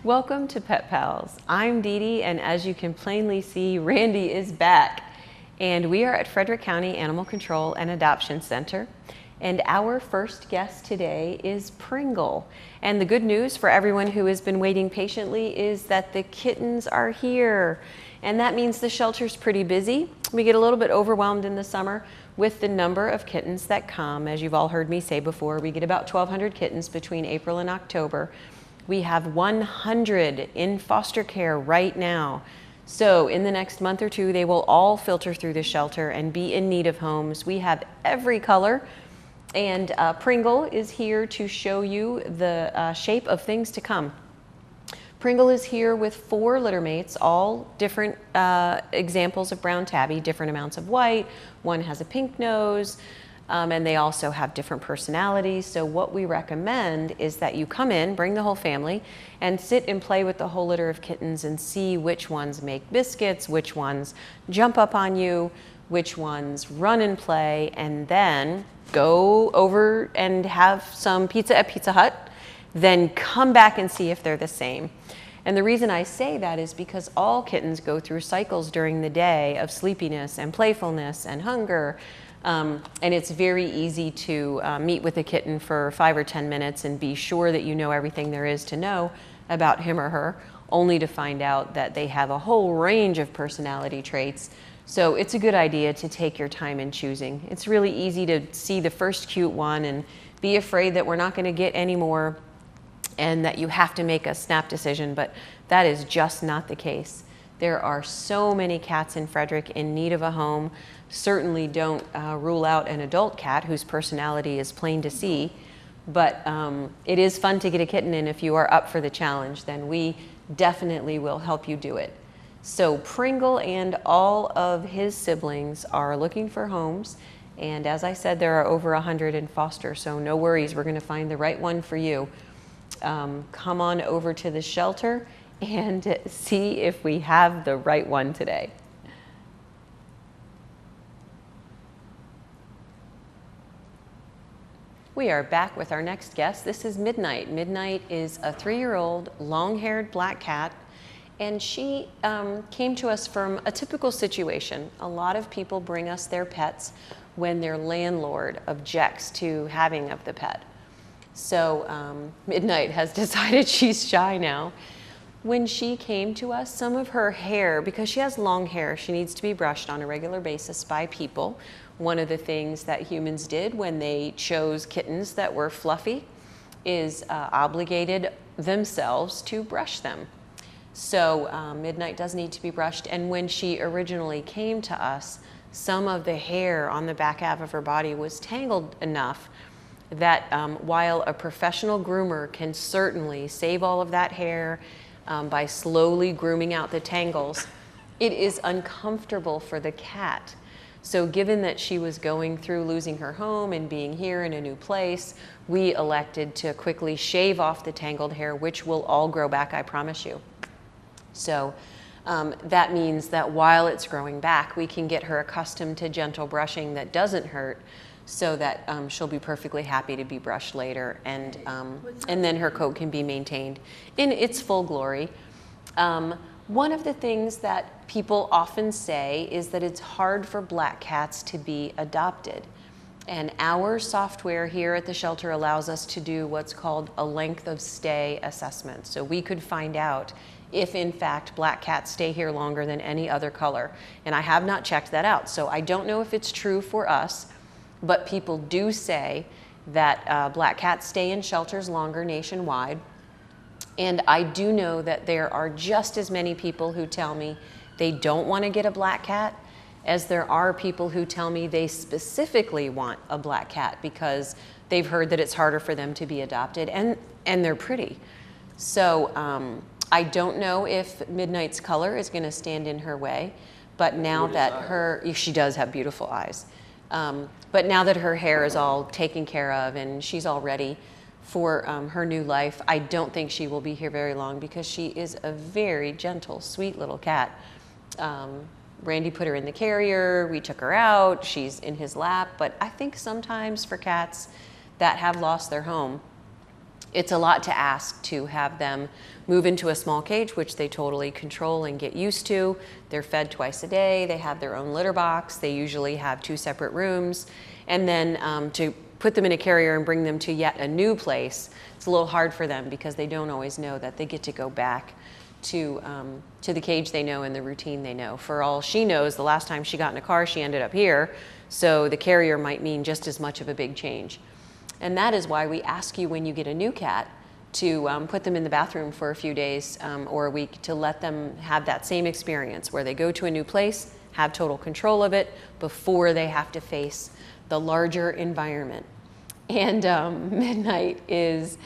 Welcome to Pet Pals. I'm Dee Dee, and as you can plainly see, Randy is back. And we are at Frederick County Animal Control and Adoption Center. And our first guest today is Pringle. And the good news for everyone who has been waiting patiently is that the kittens are here. And that means the shelter's pretty busy. We get a little bit overwhelmed in the summer with the number of kittens that come. As you've all heard me say before, we get about 1,200 kittens between April and October. We have 100 in foster care right now. So in the next month or two, they will all filter through the shelter and be in need of homes. We have every color, and Pringle is here to show you the shape of things to come. Pringle is here with 4 litter mates, all different examples of brown tabby, different amounts of white. One has a pink nose. And they also have different personalities. So what we recommend is that you come in, bring the whole family, and sit and play with the whole litter of kittens and see which ones make biscuits, which ones jump up on you, which ones run and play, and then go over and have some pizza at Pizza Hut, then come back and see if they're the same. And the reason I say that is because all kittens go through cycles during the day of sleepiness and playfulness and hunger. And it's very easy to meet with a kitten for 5 or 10 minutes and be sure that you know everything there is to know about him or her, only to find out that they have a whole range of personality traits. So it's a good idea to take your time in choosing. It's really easy to see the first cute one and be afraid that we're not going to get any more and that you have to make a snap decision, but that is just not the case. There are so many cats in Frederick in need of a home. Certainly don't rule out an adult cat whose personality is plain to see, but it is fun to get a kitten, and if you are up for the challenge, then we definitely will help you do it. So Pringle and all of his siblings are looking for homes, and as I said, there are over 100 in foster, so no worries, we're going to find the right one for you. Come on over to the shelter and see if we have the right one today. We are back with our next guest. This is Midnight. Midnight is a 3-year-old long-haired black cat, and she came to us from a typical situation. A lot of people bring us their pets when their landlord objects to having of the pet. So Midnight has decided she's shy now. When she came to us, some of her hair, because she has long hair, she needs to be brushed on a regular basis by people. One of the things that humans did when they chose kittens that were fluffy is obligated themselves to brush them. So Midnight does need to be brushed, and when she originally came to us, some of the hair on the back half of her body was tangled enough that while a professional groomer can certainly save all of that hair by slowly grooming out the tangles, it is uncomfortable for the cat. So given that she was going through losing her home and being here in a new place, we elected to quickly shave off the tangled hair, which will all grow back, I promise you. So that means that while it's growing back, we can get her accustomed to gentle brushing that doesn't hurt, so that she'll be perfectly happy to be brushed later, and then her coat can be maintained in its full glory. One of the things that people often say is that it's hard for black cats to be adopted. And our software here at the shelter allows us to do what's called a length of stay assessment. So we could find out if in fact black cats stay here longer than any other color. And I have not checked that out, so I don't know if it's true for us, but people do say that black cats stay in shelters longer nationwide. And I do know that there are just as many people who tell me they don't want to get a black cat as there are people who tell me they specifically want a black cat because they've heard that it's harder for them to be adopted, and they're pretty. So I don't know if Midnight's color is going to stand in her way, but now that she does have beautiful eyes. But now that her hair is all taken care of and she's all ready for her new life, I don't think she will be here very long because she is a very gentle, sweet little cat. Randy put her in the carrier, we took her out, she's in his lap, but I think sometimes for cats that have lost their home, it's a lot to ask to have them move into a small cage, which they totally control and get used to. They're fed twice a day, they have their own litter box, they usually have 2 separate rooms, and then to put them in a carrier and bring them to yet a new place, it's a little hard for them because they don't always know that they get to go back to the cage they know and the routine they know. For all she knows, the last time she got in a car, she ended up here, so the carrier might mean just as much of a big change. And that is why we ask you when you get a new cat to put them in the bathroom for a few days or a week to let them have that same experience where they go to a new place, have total control of it before they have to face the larger environment. And Midnight is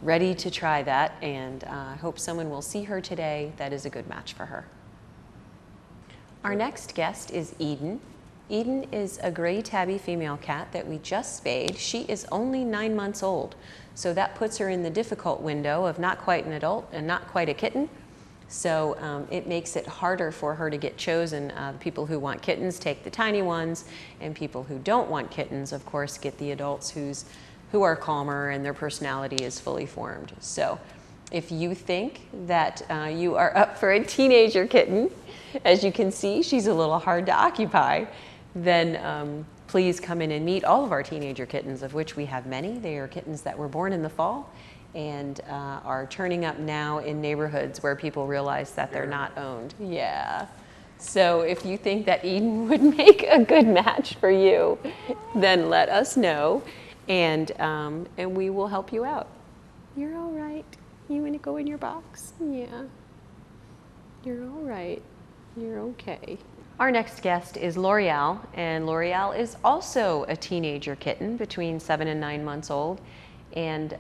ready to try that, and I hope someone will see her today that is a good match for her. Our next guest is Eden. Eden is a gray tabby female cat that we just spayed. She is only 9 months old, so that puts her in the difficult window of not quite an adult and not quite a kitten. So it makes it harder for her to get chosen. People who want kittens take the tiny ones, and people who don't want kittens, of course, get the adults who are calmer and their personality is fully formed. So if you think that you are up for a teenager kitten, as you can see, she's a little hard to occupy, then please come in and meet all of our teenager kittens, of which we have many. They are kittens that were born in the fall and are turning up now in neighborhoods where people realize that they're not owned. Yeah. So if you think that Eden would make a good match for you, then let us know, and we will help you out. You're all right. You want to go in your box? Yeah. You're all right. You're okay. Our next guest is LOreal, and LOreal is also a teenager kitten between 7 and 9 months old. And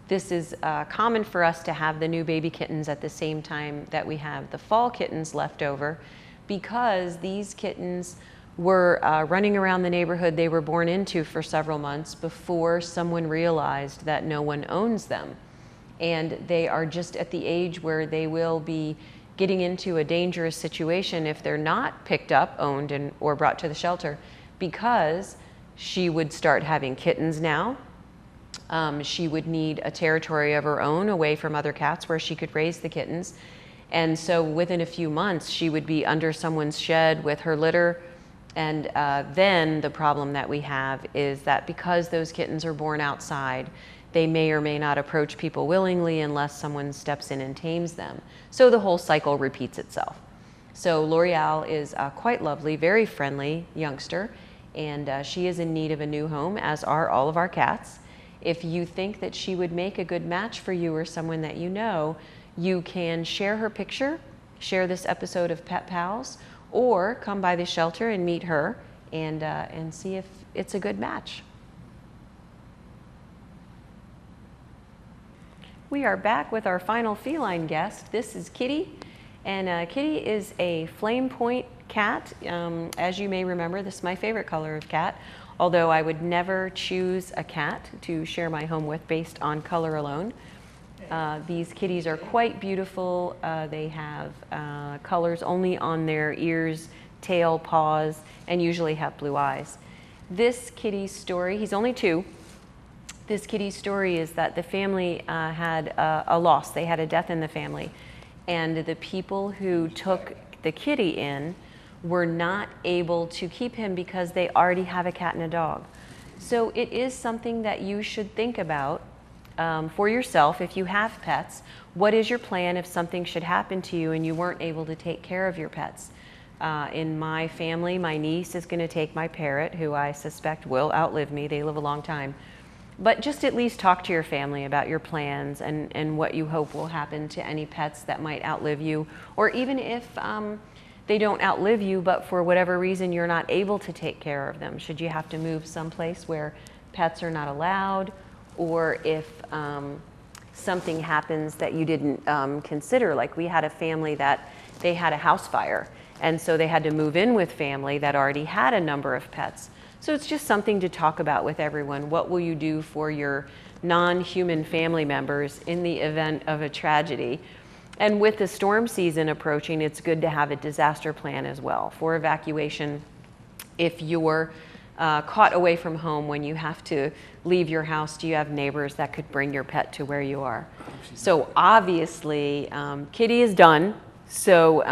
this is common for us to have the new baby kittens at the same time that we have the fall kittens left over, because these kittens were running around the neighborhood they were born into for several months before someone realized that no one owns them. And they are just at the age where they will be getting into a dangerous situation if they're not picked up, owned, or brought to the shelter, because she would start having kittens now. She would need a territory of her own away from other cats where she could raise the kittens. And so within a few months, she would be under someone's shed with her litter. And then the problem that we have is that because those kittens are born outside, they may or may not approach people willingly unless someone steps in and tames them. So the whole cycle repeats itself. So LOreal is quite lovely, very friendly youngster, and she is in need of a new home, as are all of our cats. If you think that she would make a good match for you or someone that you know, you can share her picture, share this episode of Pet Pals, or come by the shelter and meet her and see if it's a good match. We are back with our final feline guest. This is Kitty, and Kitty is a flame point cat. As you may remember, this is my favorite color of cat, although I would never choose a cat to share my home with based on color alone. These kitties are quite beautiful. They have colors only on their ears, tail, paws, and usually have blue eyes. This kitty's story, he's only 2. This kitty's story is that the family had a loss. They had a death in the family. And the people who took the kitty in were not able to keep him because they already have a cat and a dog. So it is something that you should think about for yourself if you have pets. What is your plan if something should happen to you and you weren't able to take care of your pets? In my family, my niece is going to take my parrot, who I suspect will outlive me. They live a long time. But just at least talk to your family about your plans and what you hope will happen to any pets that might outlive you, or even if they don't outlive you, but for whatever reason you're not able to take care of them. Should you have to move someplace where pets are not allowed, or if something happens that you didn't consider. Like we had a family that they had a house fire, And so they had to move in with family that already had a number of pets. So it's just something to talk about with everyone. What will you do for your non-human family members in the event of a tragedy? And with the storm season approaching, it's good to have a disaster plan as well for evacuation if you're caught away from home when you have to leave your house. Do you have neighbors that could bring your pet to where you are? So obviously, Kitty is done. So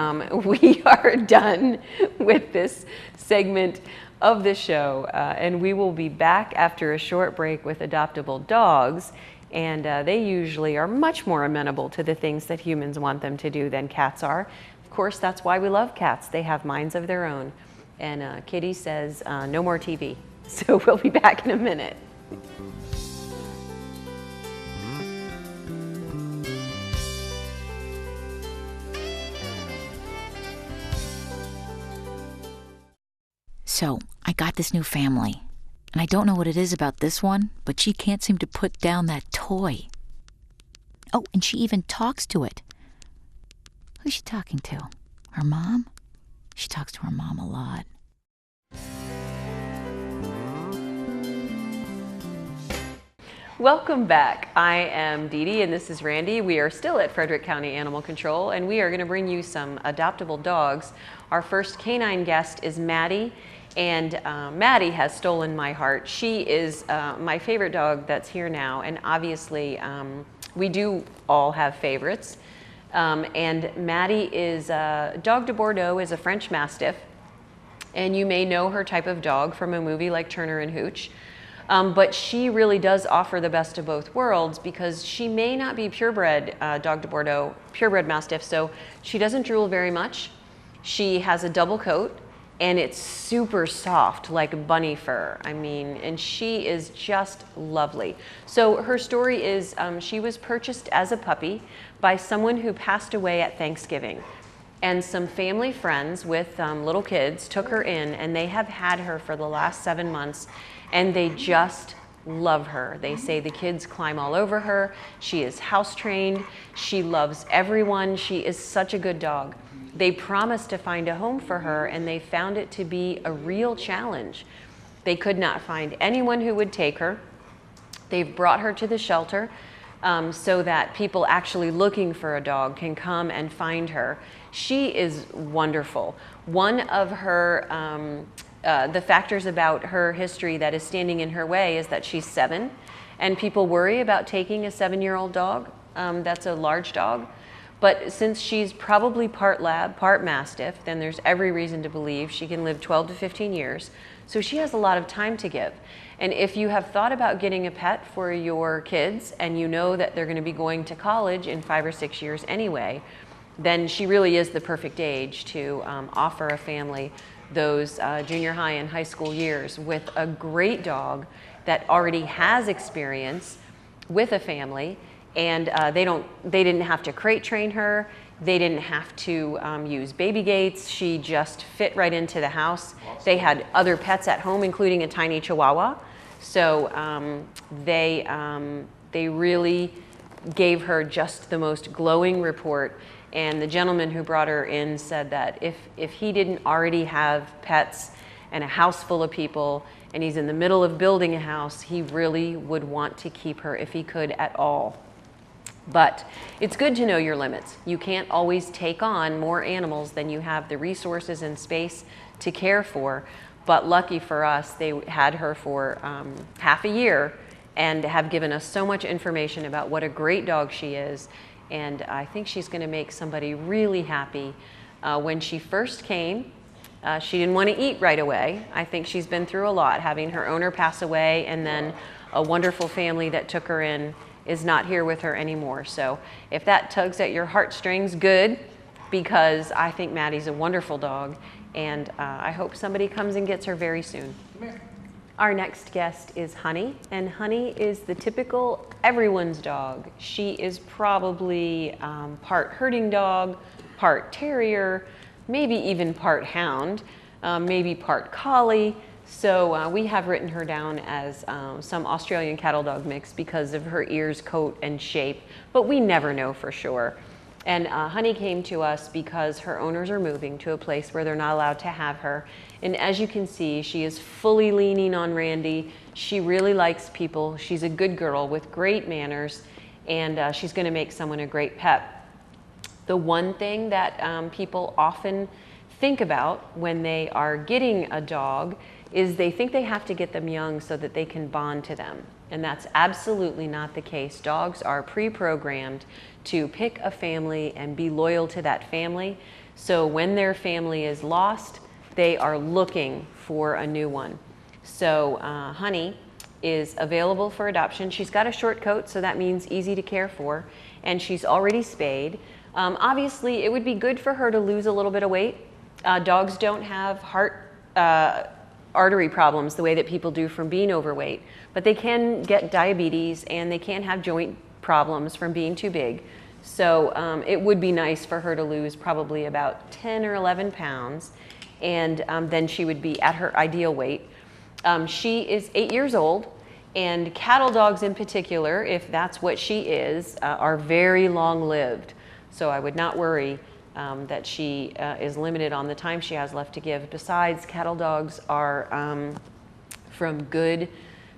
we are done with this segment of the show, and we will be back after a short break with adoptable dogs. And they usually are much more amenable to the things that humans want them to do than cats are. Of course, that's why we love cats. They have minds of their own. And Kitty says, no more TV. So we'll be back in a minute. So, I got this new family, and I don't know what it is about this one, but she can't seem to put down that toy. Oh, and she even talks to it. Who's she talking to? Her mom? She talks to her mom a lot. Welcome back. I am Dee Dee and this is Randy. We are still at Frederick County Animal Control, and we are going to bring you some adoptable dogs. Our first canine guest is Maddie, and Maddie has stolen my heart. She is my favorite dog that's here now, and obviously we do all have favorites. And Maddie is Dog de Bordeaux, is a French Mastiff, and you may know her type of dog from a movie like Turner and Hooch. But she really does offer the best of both worlds because she may not be purebred Dog de Bordeaux, purebred Mastiff, so she doesn't drool very much. She has a double coat, and it's super soft, like bunny fur. I mean, and she is just lovely. So her story is she was purchased as a puppy by someone who passed away at Thanksgiving. And some family friends with little kids took her in, and they have had her for the last 7 months, and they just love her. They say the kids climb all over her. She is house trained. She loves everyone. She is such a good dog. They promised to find a home for her, and they found it to be a real challenge. They could not find anyone who would take her. They've brought her to the shelter so that people actually looking for a dog can come and find her. She is wonderful. One of her the factors about her history that is standing in her way is that she's 7, and people worry about taking a 7-year-old dog. That's a large dog. But since she's probably part lab, part Mastiff, then there's every reason to believe she can live 12 to 15 years. So she has a lot of time to give. And if you have thought about getting a pet for your kids and you know that they're going to be going to college in 5 or 6 years anyway, then she really is the perfect age to offer a family those junior high and high school years with a great dog that already has experience with a family. And they didn't have to crate train her. They didn't have to use baby gates. She just fit right into the house. They had other pets at home, including a tiny Chihuahua. So they really gave her just the most glowing report. And the gentleman who brought her in said that if he didn't already have pets and a house full of people, and he's in the middle of building a house, he really would want to keep her if he could at all. But it's good to know your limits. You can't always take on more animals than you have the resources and space to care for. But lucky for us, they had her for half a year and have given us so much information about what a great dog she is. And I think she's going to make somebody really happy. When she first came, she didn't want to eat right away. I think she's been through a lot, having her owner pass away, and then a wonderful family that took her in is not here with her anymore. So if that tugs at your heartstrings, good, because I think Maddie's a wonderful dog, and I hope somebody comes and gets her very soon. Our next guest is Honey, and Honey is the typical everyone's dog. She is probably part herding dog, part terrier, maybe even part hound, maybe part collie. So we have written her down as some Australian cattle dog mix because of her ears, coat, and shape, but we never know for sure. And Honey came to us because her owners are moving to a place where they're not allowed to have her. And as you can see, she is fully leaning on Randy. She really likes people. She's a good girl with great manners, and she's going to make someone a great pet. The one thing that people often think about when they are getting a dog is they think they have to get them young so that they can bond to them. And that's absolutely not the case. Dogs are pre-programmed to pick a family and be loyal to that family. So when their family is lost, they are looking for a new one. So Honey is available for adoption. She's got a short coat, so that means easy to care for, and she's already spayed. Obviously, it would be good for her to lose a little bit of weight. Dogs don't have heart artery problems the way that people do from being overweight, but they can get diabetes and they can have joint problems from being too big. So it would be nice for her to lose probably about 10 or 11 pounds, and then she would be at her ideal weight. She is 8 years old, and cattle dogs in particular, if that's what she is, are very long-lived. So I would not worry that she is limited on the time she has left to give. Besides, cattle dogs are from good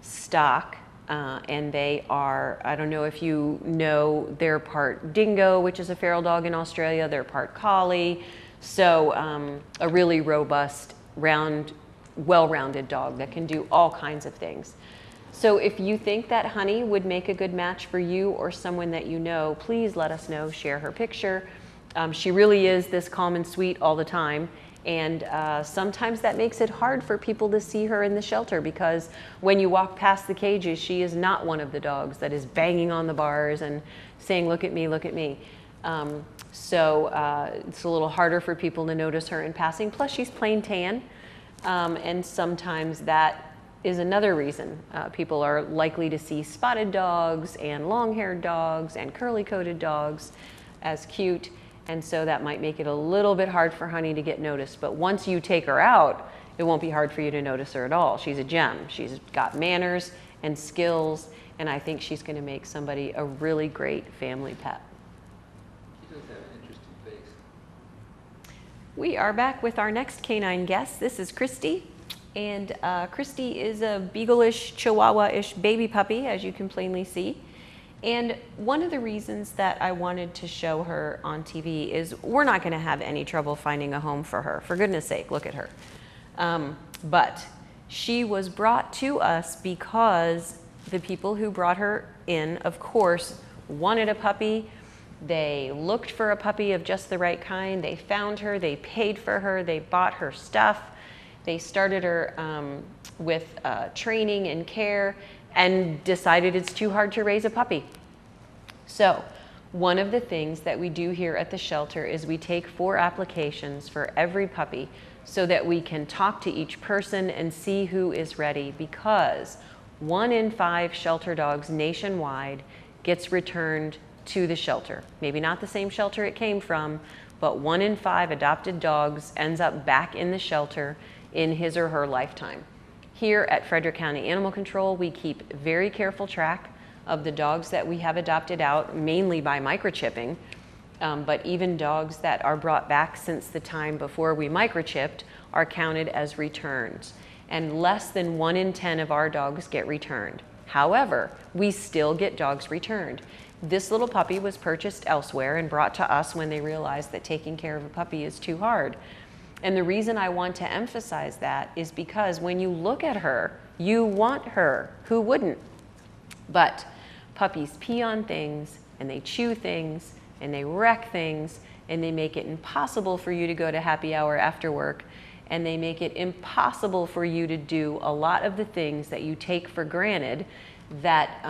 stock, and they are, I don't know if you know, they're part dingo, which is a feral dog in Australia, they're part collie, so a really robust, well-rounded dog that can do all kinds of things. So if you think that Honey would make a good match for you or someone that you know, please let us know, share her picture. She really is this calm and sweet all the time, and sometimes that makes it hard for people to see her in the shelter, because when you walk past the cages, she is not one of the dogs that is banging on the bars and saying, "Look at me, look at me." So it's a little harder for people to notice her in passing. Plus, she's plain tan, and sometimes that is another reason people are likely to see spotted dogs and long-haired dogs and curly-coated dogs as cute. And so that might make it a little bit hard for Honey to get noticed. But once you take her out, it won't be hard for you to notice her at all. She's a gem. She's got manners and skills, and I think she's going to make somebody a really great family pet. She does have an interesting face. We are back with our next canine guest. This is Christy. And Christy is a beagle-ish, chihuahua-ish baby puppy, as you can plainly see. And one of the reasons that I wanted to show her on TV is we're not going to have any trouble finding a home for her. For goodness sake, look at her. But she was brought to us because the people who brought her in, of course, wanted a puppy. They looked for a puppy of just the right kind. They found her. They paid for her. They bought her stuff. They started her with training and care, and decided it's too hard to raise a puppy. So one of the things that we do here at the shelter is we take 4 applications for every puppy so that we can talk to each person and see who is ready, because 1 in 5 shelter dogs nationwide gets returned to the shelter. Maybe not the same shelter it came from, but 1 in 5 adopted dogs ends up back in the shelter in his or her lifetime. Here at Frederick County Animal Control, we keep very careful track of the dogs that we have adopted out, mainly by microchipping, but even dogs that are brought back since the time before we microchipped are counted as returns. And less than 1 in 10 of our dogs get returned. However, we still get dogs returned. This little puppy was purchased elsewhere and brought to us when they realized that taking care of a puppy is too hard. And the reason I want to emphasize that is because when you look at her, you want her. Who wouldn't? But puppies pee on things, and they chew things, and they wreck things, and they make it impossible for you to go to happy hour after work, and they make it impossible for you to do a lot of the things that you take for granted that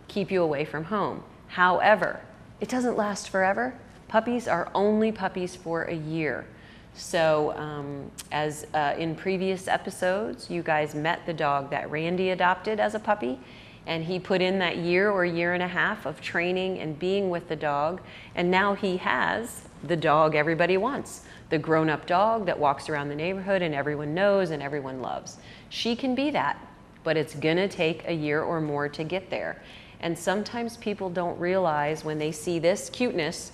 keep you away from home. However, it doesn't last forever. Puppies are only puppies for a year. So as in previous episodes, you guys met the dog that Randy adopted as a puppy, and he put in that year or year and a half of training and being with the dog, and now he has the dog everybody wants, the grown-up dog that walks around the neighborhood and everyone knows and everyone loves. She can be that, but it's gonna take a year or more to get there. And sometimes people don't realize when they see this cuteness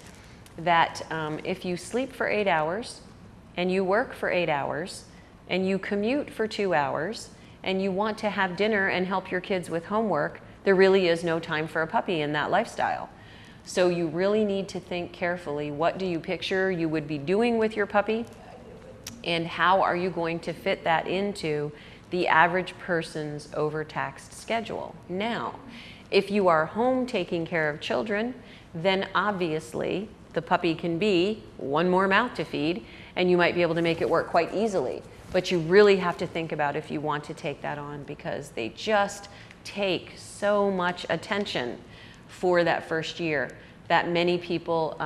that if you sleep for 8 hours and you work for 8 hours and you commute for 2 hours and you want to have dinner and help your kids with homework, there really is no time for a puppy in that lifestyle. So you really need to think carefully, what do you picture you would be doing with your puppy? And how are you going to fit that into the average person's overtaxed schedule? Now, if you are home taking care of children, then obviously the puppy can be one more mouth to feed, and you might be able to make it work quite easily. But you really have to think about if you want to take that on, because they just take so much attention for that first year that many people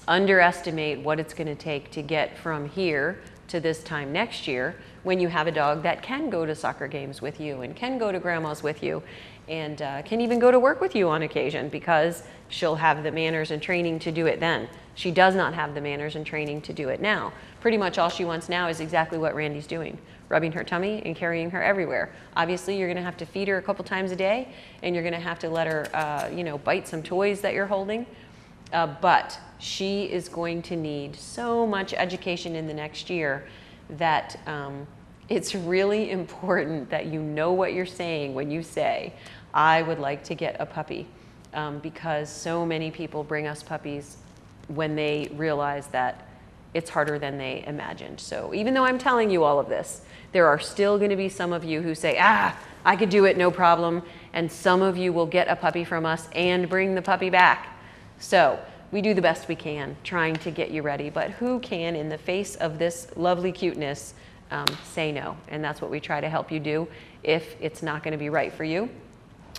underestimate what it's going to take to get from here to this time next year, when you have a dog that can go to soccer games with you and can go to grandma's with you and can even go to work with you on occasion, because she'll have the manners and training to do it then. She does not have the manners and training to do it now. Pretty much all she wants now is exactly what Randy's doing, rubbing her tummy and carrying her everywhere. Obviously, you're gonna have to feed her a couple times a day, and you're gonna have to let her bite some toys that you're holding. But she is going to need so much education in the next year that it's really important that you know what you're saying when you say, I would like to get a puppy, because so many people bring us puppies when they realize that it's harder than they imagined. So even though I'm telling you all of this, there are still going to be some of you who say, I could do it, no problem. And some of you will get a puppy from us and bring the puppy back. So we do the best we can trying to get you ready, but who can, in the face of this lovely cuteness, say no? And that's what we try to help you do if it's not going to be right for you.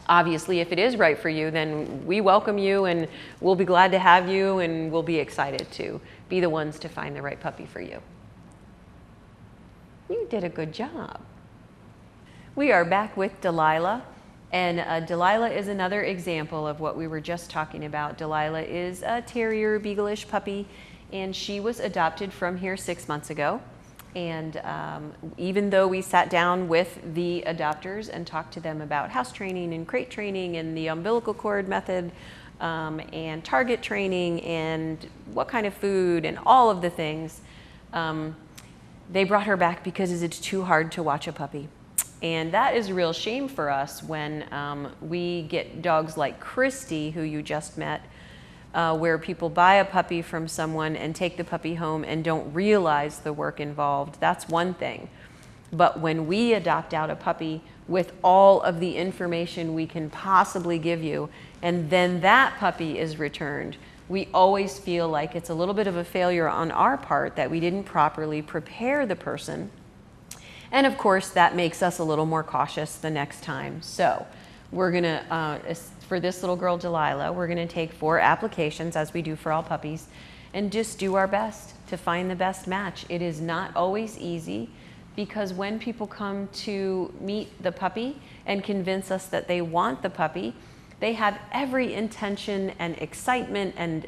Obviously, if it is right for you, then we welcome you and we'll be glad to have you, and we'll be excited to be the ones to find the right puppy for you. You did a good job. We are back with Delilah, and Delilah is another example of what we were just talking about. Delilah is a terrier, beagle-ish puppy, and she was adopted from here 6 months ago. And even though we sat down with the adopters and talked to them about house training and crate training and the umbilical cord method and target training and what kind of food and all of the things, they brought her back because it's too hard to watch a puppy. And that is a real shame for us when we get dogs like Christy, who you just met, where people buy a puppy from someone and take the puppy home and don't realize the work involved. That's one thing. But when we adopt out a puppy with all of the information we can possibly give you, and then that puppy is returned, we always feel like it's a little bit of a failure on our part that we didn't properly prepare the person. And of course, that makes us a little more cautious the next time. So we're gonna, for this little girl, Delilah, we're gonna take 4 applications, as we do for all puppies, and just do our best to find the best match. It is not always easy, because when people come to meet the puppy and convince us that they want the puppy, they have every intention and excitement and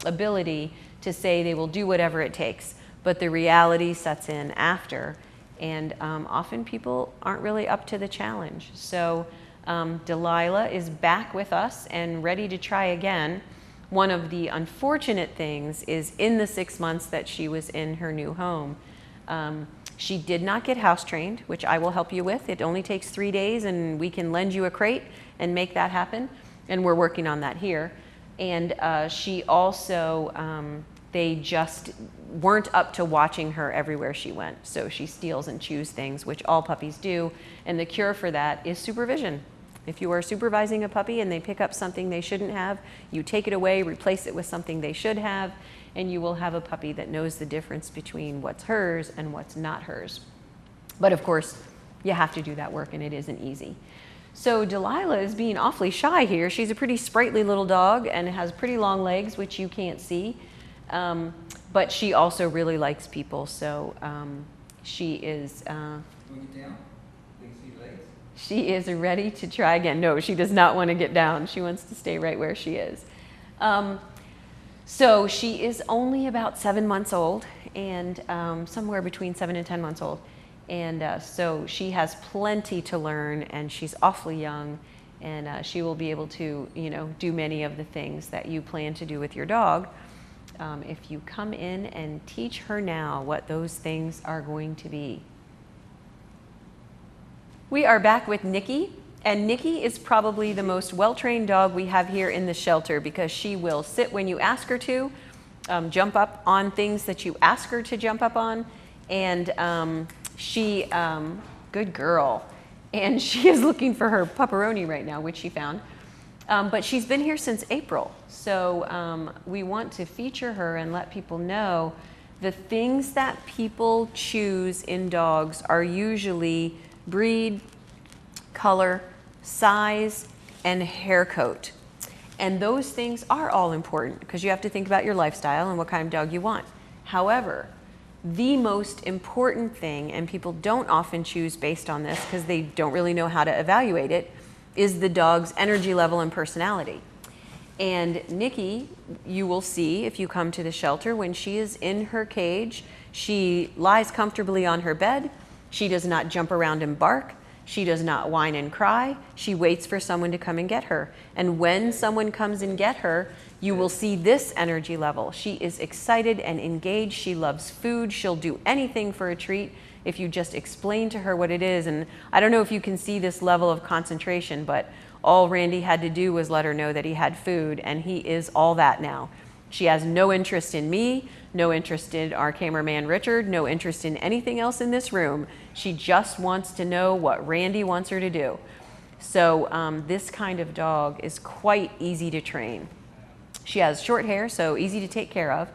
ability to say they will do whatever it takes. But the reality sets in after, and often people aren't really up to the challenge. So Delilah is back with us and ready to try again. One of the unfortunate things is, in the 6 months that she was in her new home, she did not get house trained, which I will help you with. It only takes 3 days, and we can lend you a crate and make that happen. And we're working on that here. And she also, they just weren't up to watching her everywhere she went. So she steals and chews things, which all puppies do. And the cure for that is supervision. If you are supervising a puppy and they pick up something they shouldn't have, you take it away, replace it with something they should have, and you will have a puppy that knows the difference between what's hers and what's not hers. But of course, you have to do that work, and it isn't easy. So Delilah is being awfully shy here. She's a pretty sprightly little dog and has pretty long legs, which you can't see. But she also really likes people, so she is... Can we get down? Can you see legs? She is ready to try again. No, she does not want to get down. She wants to stay right where she is. So she is only about 7 months old, and somewhere between 7 and 10 months old. And so she has plenty to learn, and she's awfully young, and she will be able to, do many of the things that you plan to do with your dog. if you come in and teach her now what those things are going to be. We are back with Nikki, and Nikki is probably the most well-trained dog we have here in the shelter because she will sit when you ask her to, jump up on things that you ask her to jump up on, and good girl. And she is looking for her pepperoni right now, which she found. But she's been here since April. So we want to feature her and let people know the things that people choose in dogs are usually breed, color, size, and hair coat. And those things are all important because you have to think about your lifestyle and what kind of dog you want. However, the most important thing, and people don't often choose based on this because they don't really know how to evaluate it, is the dog's energy level and personality. And Nikki, you will see if you come to the shelter, when she is in her cage, she lies comfortably on her bed. She does not jump around and bark. She does not whine and cry. She waits for someone to come and get her. And when someone comes and get her, you will see this energy level. She is excited and engaged. She loves food. She'll do anything for a treat if you just explain to her what it is. And I don't know if you can see this level of concentration, but all Randy had to do was let her know that he had food, and he is all that now. She has no interest in me, no interest in our cameraman Richard, no interest in anything else in this room. She just wants to know what Randy wants her to do. So this kind of dog is quite easy to train. She has short hair, so easy to take care of.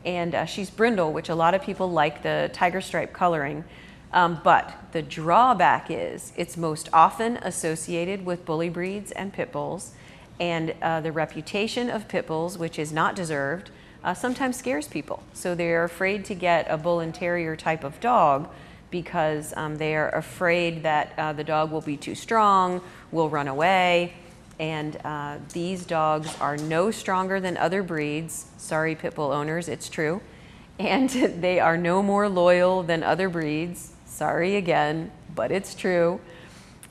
And she's brindle, which a lot of people like the tiger stripe coloring. But the drawback is it's most often associated with bully breeds and pit bulls. And the reputation of pit bulls, which is not deserved, sometimes scares people. So they're afraid to get a bull and terrier type of dog because they are afraid that the dog will be too strong, will run away. And these dogs are no stronger than other breeds. Sorry, pit bull owners, it's true. And they are no more loyal than other breeds. Sorry again, but it's true.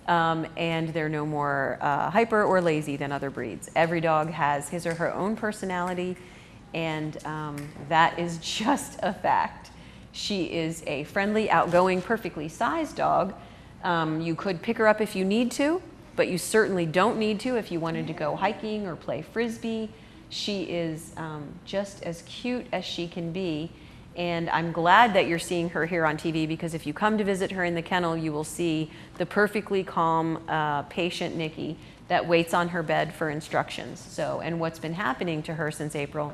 And they're no more hyper or lazy than other breeds. Every dog has his or her own personality, and that is just a fact. She is a friendly, outgoing, perfectly sized dog. You could pick her up if you need to, but you certainly don't need to if you wanted to go hiking or play frisbee. She is just as cute as she can be. And I'm glad that you're seeing her here on TV, because if you come to visit her in the kennel, you will see the perfectly calm, patient Nikki that waits on her bed for instructions. So, and what's been happening to her since April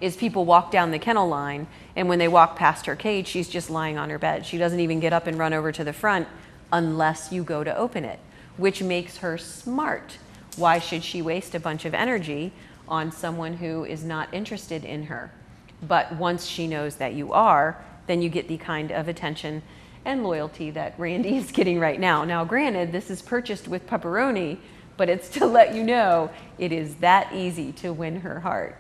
is people walk down the kennel line, and when they walk past her cage, she's just lying on her bed. She doesn't even get up and run over to the front unless you go to open it, which makes her smart. Why should she waste a bunch of energy on someone who is not interested in her? But once she knows that you are, then you get the kind of attention and loyalty that Randy is getting right now. Now, granted, this is purchased with pepperoni, but it's to let you know it is that easy to win her heart.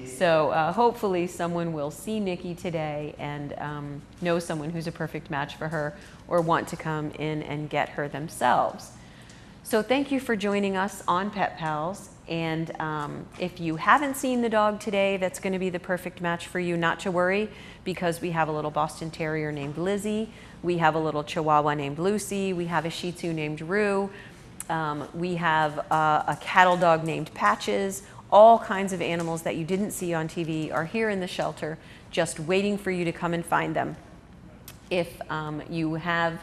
So hopefully someone will see Nikki today and know someone who's a perfect match for her, or want to come in and get her themselves. So thank you for joining us on Pet Pals. And if you haven't seen the dog today that's going to be the perfect match for you, not to worry, because we have a little Boston Terrier named Lizzie, we have a little Chihuahua named Lucy, we have a Shih Tzu named Rue, we have a cattle dog named Patches. All kinds of animals that you didn't see on TV are here in the shelter, just waiting for you to come and find them. If you have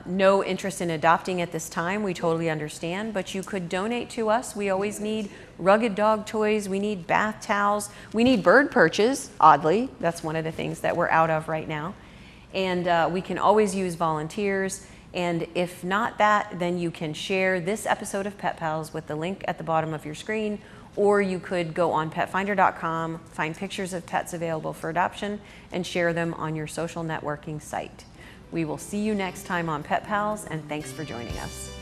no interest in adopting at this time, we totally understand, but you could donate to us. We always need rugged dog toys, we need bath towels, we need bird perches, oddly. That's one of the things that we're out of right now. And we can always use volunteers. And if not that, then you can share this episode of Pet Pals with the link at the bottom of your screen, or you could go on petfinder.com, find pictures of pets available for adoption, and share them on your social networking site. We will see you next time on Pet Pals, and thanks for joining us.